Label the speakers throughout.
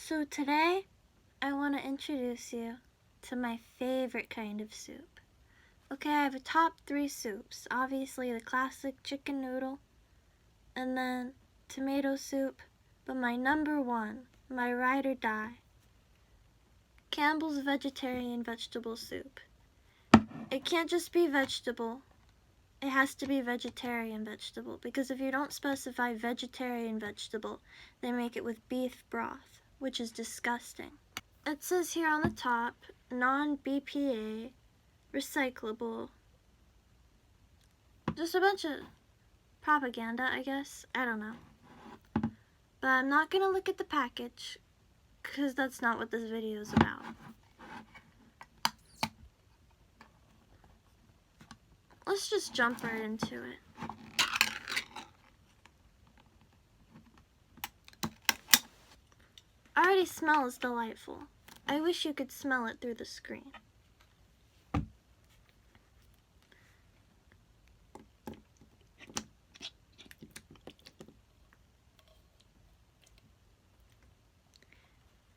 Speaker 1: So today, I want to introduce you to my favorite kind of soup. Okay, I have a top 3 soups. Obviously the classic chicken noodle, and then tomato soup, but my number 1, my ride or die, Campbell's vegetarian vegetable soup. It can't just be vegetable, it has to be vegetarian vegetable, because if you don't specify vegetarian vegetable, they make it with beef broth, which is disgusting. It says here on the top, non-BPA, recyclable. Just a bunch of propaganda, I guess. I don't know. But I'm not gonna look at the package, because that's not what this video is about. Let's just jump right into it. Already smells delightful. I wish you could smell it through the screen.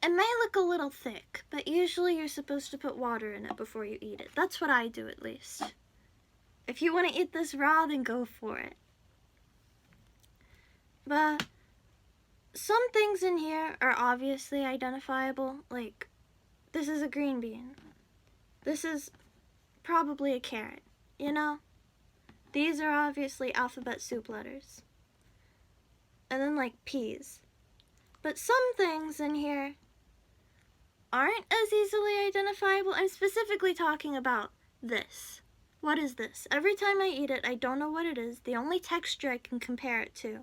Speaker 1: It may look a little thick, but usually you're supposed to put water in it before you eat it. That's what I do, at least. If you want to eat this raw, then go for it. But some things in here are obviously identifiable, like this is a green bean. This is probably a carrot, you know? These are obviously alphabet soup letters. And then like peas. But some things in here aren't as easily identifiable. I'm specifically talking about this. What is this? Every time I eat it, I don't know what it is. The only texture I can compare it to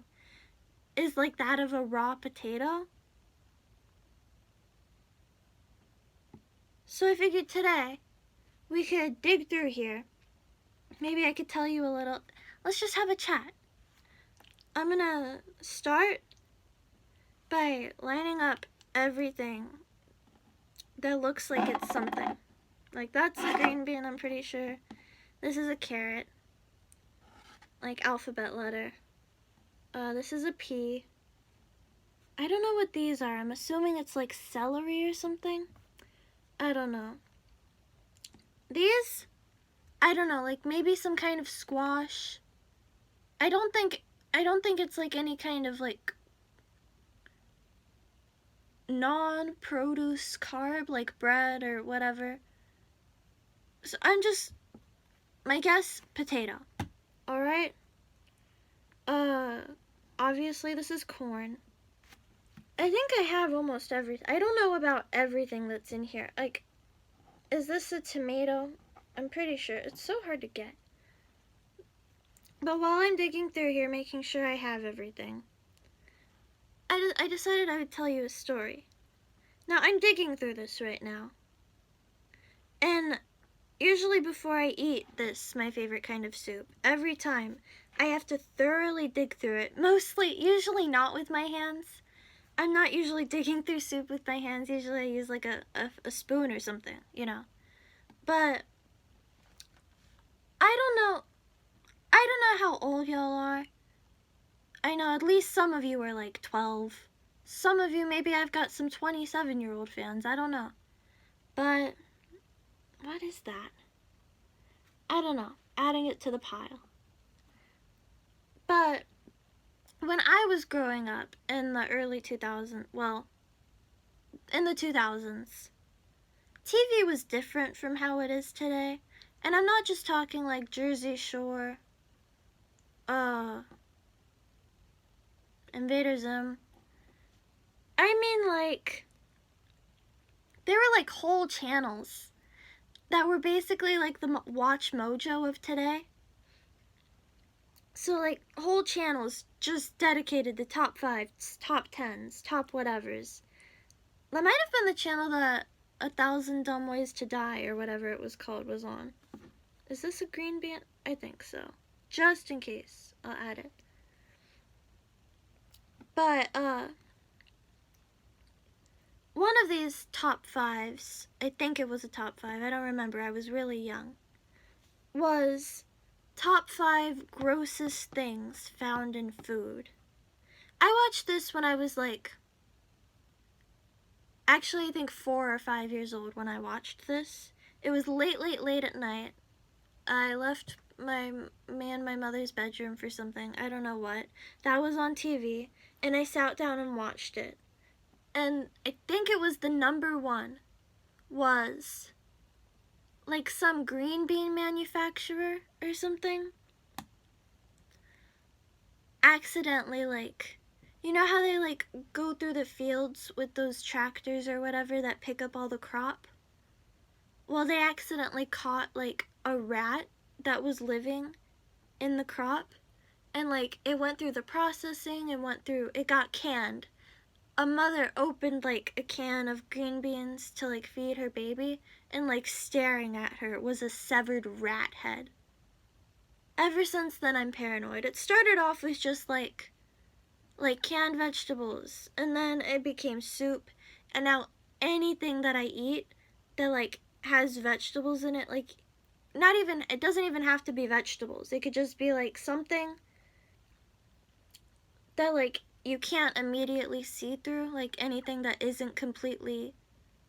Speaker 1: is like that of a raw potato. So I figured today we could dig through here. Maybe I could tell you a little. Let's just have a chat. I'm gonna start by lining up everything that looks like it's something. Like that's a green bean, I'm pretty sure. This is a carrot, like alphabet letter. This is a pea. I don't know what these are. I'm assuming it's like celery or something. I don't know. These, I don't know, like maybe some kind of squash. I don't think it's like any kind of like non-produce carb, like bread or whatever. So my guess, potato. Alright? Obviously this is corn. I think I have almost everything. I don't know about everything that's in here. Like, is this a tomato? I'm pretty sure. It's so hard to get. But while I'm digging through here, making sure I have everything, I decided I would tell you a story. Now, I'm digging through this right now. And usually before I eat this, my favorite kind of soup, every time I have to thoroughly dig through it. Usually not with my hands. I'm not usually digging through soup with my hands. Usually I use like a spoon or something, you know. But I don't know how old y'all are. I know at least some of you are like 12. Some of you, maybe I've got some 27-year-old fans. I don't know. But what is that? I don't know. Adding it to the pile. But when I was growing up in the early 2000s, well, in the 2000s, TV was different from how it is today. And I'm not just talking like Jersey Shore, Invader Zim. I mean like, there were like whole channels that were basically like the Watch Mojo of today. So like whole channels just dedicated to top 5s, top 10s, top whatevers. That might have been the channel that 1,000 Dumb Ways to Die or whatever it was called was on. Is this a green bean? I think so. Just in case, I'll add it. But one of these top 5s, I think it was a top 5, I don't remember, I was really young, was top 5 grossest things found in food. I watched this when I was like actually I think 4 or 5 years old when I watched this. It was late at night. I left me and my mother's bedroom for something, I don't know what. That was on TV, and I sat down and watched it. And I think it was the number one was like some green bean manufacturer or something accidentally, like, you know how they like go through the fields with those tractors or whatever that pick up all the crop? Well, they accidentally caught like a rat that was living in the crop, and like it went through the processing and it got canned. A mother opened like a can of green beans to like feed her baby, and like staring at her was a severed rat head. Ever since then I'm paranoid. It started off with just like canned vegetables, and then it became soup, and now anything that I eat that like has vegetables in it, like not even, it doesn't even have to be vegetables. It could just be like something that like you can't immediately see through, like anything that isn't completely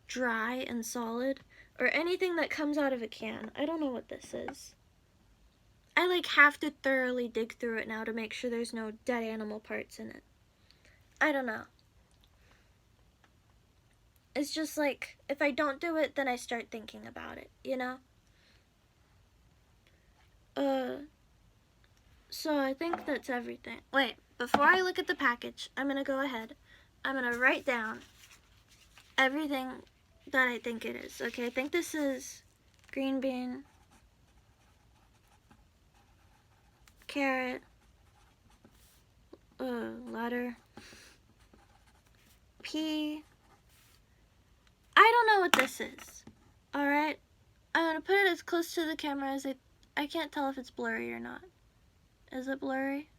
Speaker 1: dry and solid, or anything that comes out of a can. I don't know what this is. I like have to thoroughly dig through it now to make sure there's no dead animal parts in it. I don't know. It's just like, if I don't do it, then I start thinking about it, you know? So I think that's everything. Wait, before I look at the package, I'm gonna go ahead. I'm gonna write down everything that I think it is. Okay, I think this is green bean, carrot, letter, pea. I don't know what this is. Alright? I'm gonna put it as close to the camera as I can't tell if it's blurry or not. Is it blurry?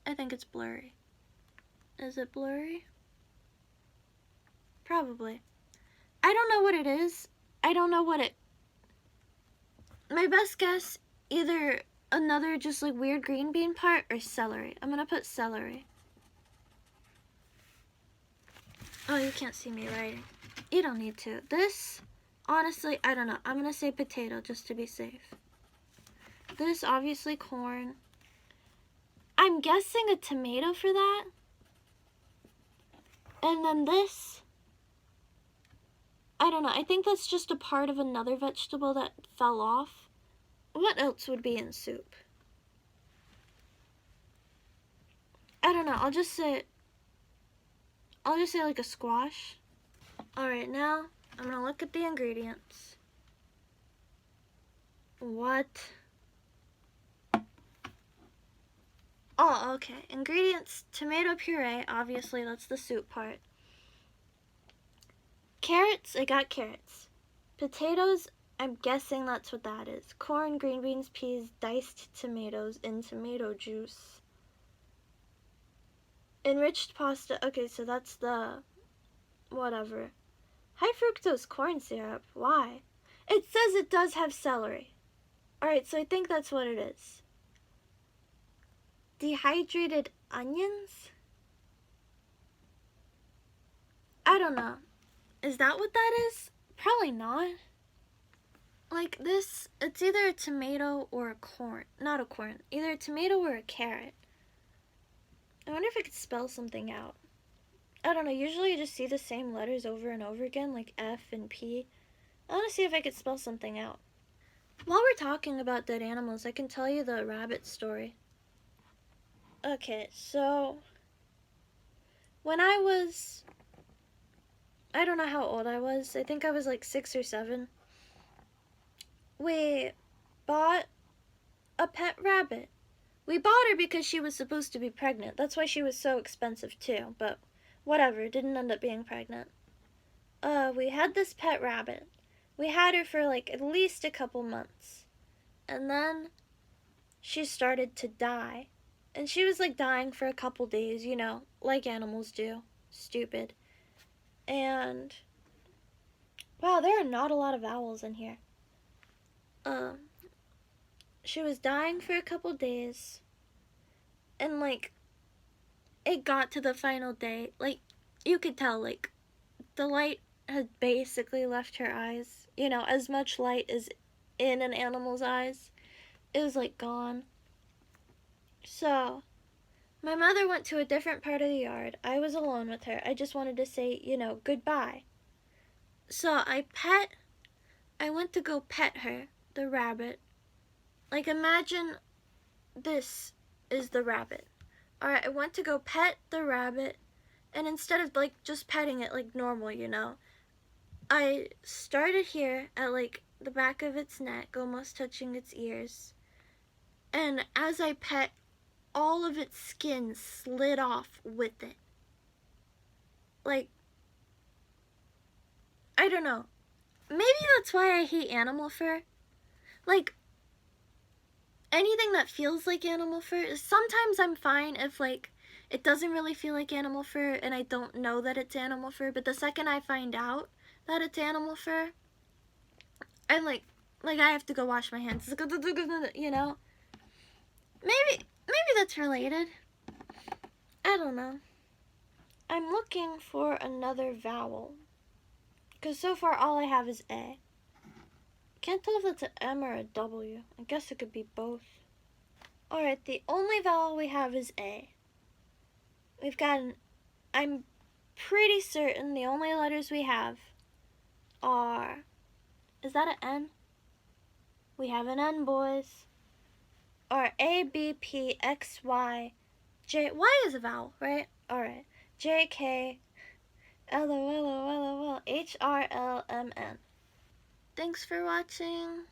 Speaker 1: I think it's blurry. Is it blurry? Probably. I don't know what it is. I don't know what it... My best guess, either another just like weird green bean part or celery. I'm gonna put celery. Oh, you can't see me writing. You don't need to. This, honestly, I don't know. I'm gonna say potato just to be safe. This, obviously corn. I'm guessing a tomato for that. And then this, I don't know. I think that's just a part of another vegetable that fell off. What else would be in soup? I don't know. I'll just say like a squash. Alright, now I'm gonna look at the ingredients. What? Oh, okay. Ingredients, tomato puree, obviously that's the soup part. Carrots, I got carrots. Potatoes, I'm guessing that's what that is. Corn, green beans, peas, diced tomatoes, and tomato juice. Enriched pasta, okay, so that's the whatever. High fructose corn syrup, why? It says it does have celery. Alright, so I think that's what it is. Dehydrated onions? I don't know. Is that what that is? Probably not. Like this, it's either a tomato or a corn. Not a corn. Either a tomato or a carrot. I wonder if I could spell something out. I don't know, usually you just see the same letters over and over again, like F and P. I want to see if I could spell something out. While we're talking about dead animals, I can tell you the rabbit story. Okay, so when I don't know how old I was. I think I was like 6 or 7. We bought a pet rabbit. We bought her because she was supposed to be pregnant. That's why she was so expensive too, but whatever, didn't end up being pregnant. We had this pet rabbit. We had her for like at least a couple months. And then she started to die. And she was like dying for a couple days, you know, like animals do. Stupid. And wow, there are not a lot of vowels in here. She was dying for a couple days. And like it got to the final day. Like you could tell like the light had basically left her eyes. You know, as much light as in an animal's eyes, it was like gone. So, my mother went to a different part of the yard. I was alone with her. I just wanted to say, you know, goodbye. So I went to go pet her, the rabbit. Like, imagine this is the rabbit. Alright, I went to go pet the rabbit, and instead of, like, just petting it like normal, you know, I started here at, like, the back of its neck, almost touching its ears. And as I pet, all of its skin slid off with it. Like, I don't know. Maybe that's why I hate animal fur. Like, anything that feels like animal fur, sometimes I'm fine if, like, it doesn't really feel like animal fur and I don't know that it's animal fur, but the second I find out that it's animal fur, I'm like I have to go wash my hands, you know? Maybe that's related. I don't know. I'm looking for another vowel, because so far all I have is A. Can't tell if that's an M or a W. I guess it could be both. Alright, the only vowel we have is A. We've got I'm pretty certain the only letters we have are, is that an N? We have an N, boys. Or A, B, P, X, Y, J. Y is a vowel, right? Alright. J, K, L, O, L, O, L, O, L, H, R, L, M, N. Thanks for watching.